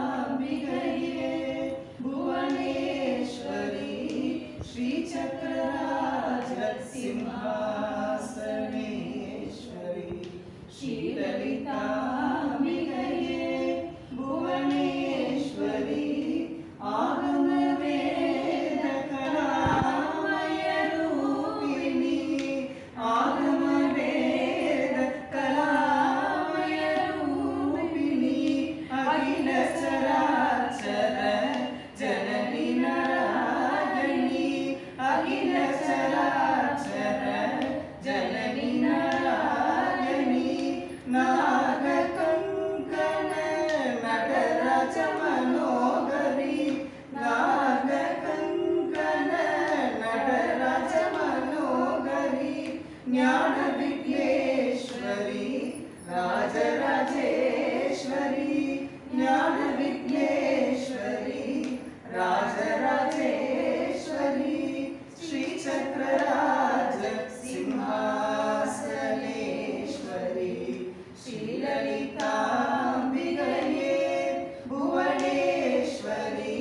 श्रीललिताम्बिकये भुवनेश्वरी श्रीचक्रराजसिंहासनेश्वरी श्रीललिताम्बिकये भुवनेश्वरी आगमवेदकलामयरूपिणी आगमवेदकलामयरूपिणी अखिल चराचर जननी नारायणी अखिल चराचर जननी नारायणी नागकङ्कण नटराज मनोहरी नागकङ्कण नटराज मनोहरी ज्ञान विघ्नेश्वरी राजराजेश्वरी ज्ञान विघ्नेश्वरी राजराजेश्वरी श्रीचक्रराज सिंहासनेश्वरी श्रीललिताम्बिकये भुवनेश्वरी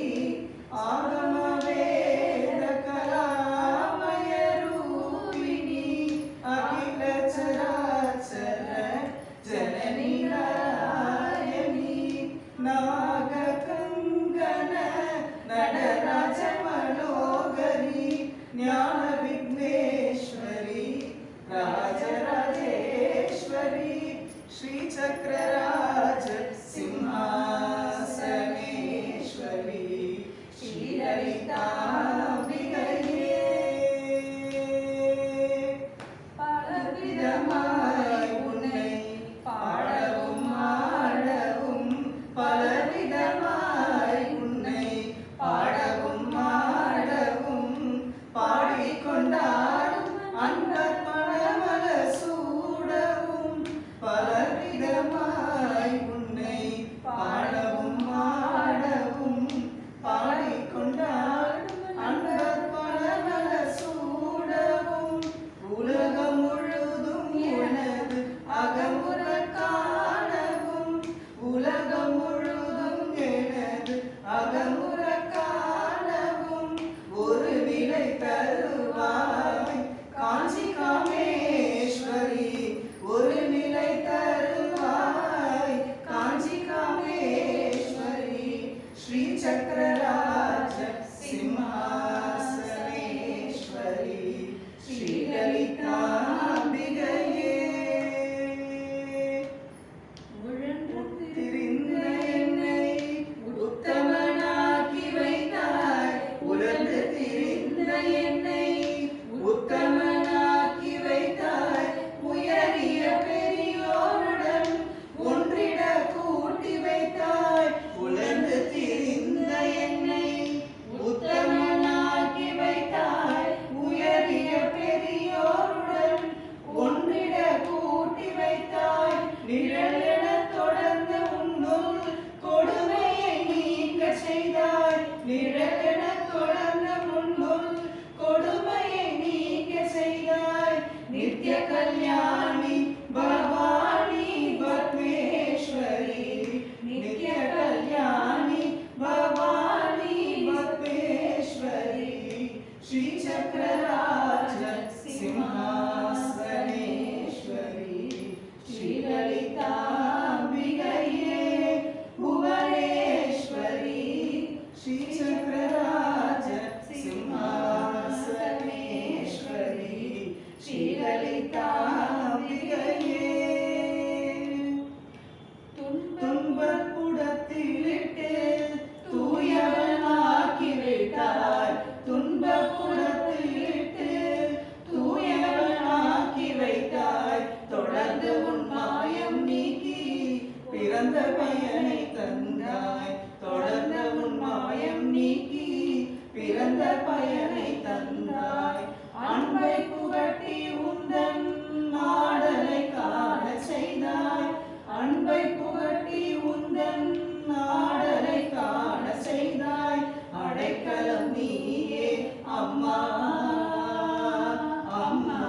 आगमवेदकलामयरूपिणी अखिल चराचर जननी नारायणी नागकङ्कण नटराज मनोहरी ज्ञान विघ्नेश्वरी राजराजेश्वरी श्रीचक्रराज सिंहासनेश्वरी श्रीललिताम्बिकये பலவிதமாய் உன்னை பாடவும் ஆடவும் பலவிதமாய் உன்னை பாடவும் ஆடவும் பாடிக்கொண்டாடும் அன்பர் பணமல சூடவும் பலவிதமாய் உன்னை பாடவும் ஆடவும் பாடிக்கொண்டாடும் அன்பர் பணமல சூடவும் உலகம் முழுதும் எனது அகமுற காணவும் உலகம் முழுதும் எனது அகமுற காணவும் ஒரு நிலை தருவாய் காஞ்சி காமேஸ்வரி ஒரு நிலை தருவாய் காஞ்சி காமேஸ்வரி ஸ்ரீ சக்கரராஜ சிம்ஹாசனேஸ்வரி ஸ்ரீலலிதாம்பிகையே உழன்றிருந்த என்னை உத்தமனாக்கி வைத்தாய் உழன்று திரிந்த என்னை உத்தமனாக்கி வைத்தாய் உயரிய பெரியோருடன் ஒன்றிட கூட்டி வைத்தாய் உழன்று திரிந்த என்னை உத்தமனாக்கி வைத்தாய் உயரிய பெரியோருடன் ஒன்றிட கூட்டி வைத்தாய் நிழலென தொடர்ந்து உன்னுள் கொடுமையை நீக்க செய்தாய் நிழலென தொடர்ந்து உன்னுள் கொடுமையை நீக்க செய்தாய் நித்ய கல்யாணி பவானி பத்மேஸ்வரி நித்ய கல்யாணி பவானி பத்மேஸ்வரி ஸ்ரீ சக்கரராஜ சிம்ஹாசனேஸ்வரி ஸ்ரீலலிதாம்பிகையே भुवनेश्वरी श्रीचक्रराज सिंहासनेश्वरी श्रीललिताम्बिकये துன்பப்புடத்திலிட்டு தூயவனாக்கி வைத்தாய் துன்பப்புடத்திலிட்டு தூயவனாக்கி வைத்தாய் தொடர்ந்து உன் மாயம் நீக்கி பிறந்த பயனை தந்தாய் தொடர்ந்து உன் மாயம் நீக்கி பிறந்த பயனை தந்தாய் அன்பை புகட்டி உந்தன் ஆடலை காண செய்தாய் அன்பை புகட்டி உந்தன் ஆடலை காண செய்தாய் அடைக்கலம் நீயே அம்மா அம்மா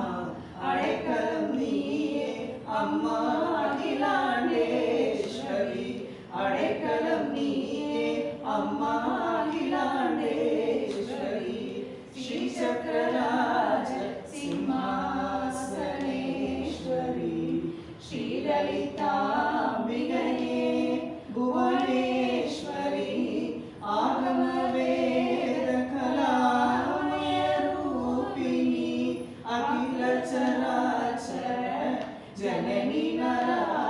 அடைக்கலம் நீயே அம்மா அகிலாண்டேஸ்வரி ललिताम्बिकये भुवनेश्वरी आगमवेदकलामयरूपिणी अखिल चराचर जननी नरा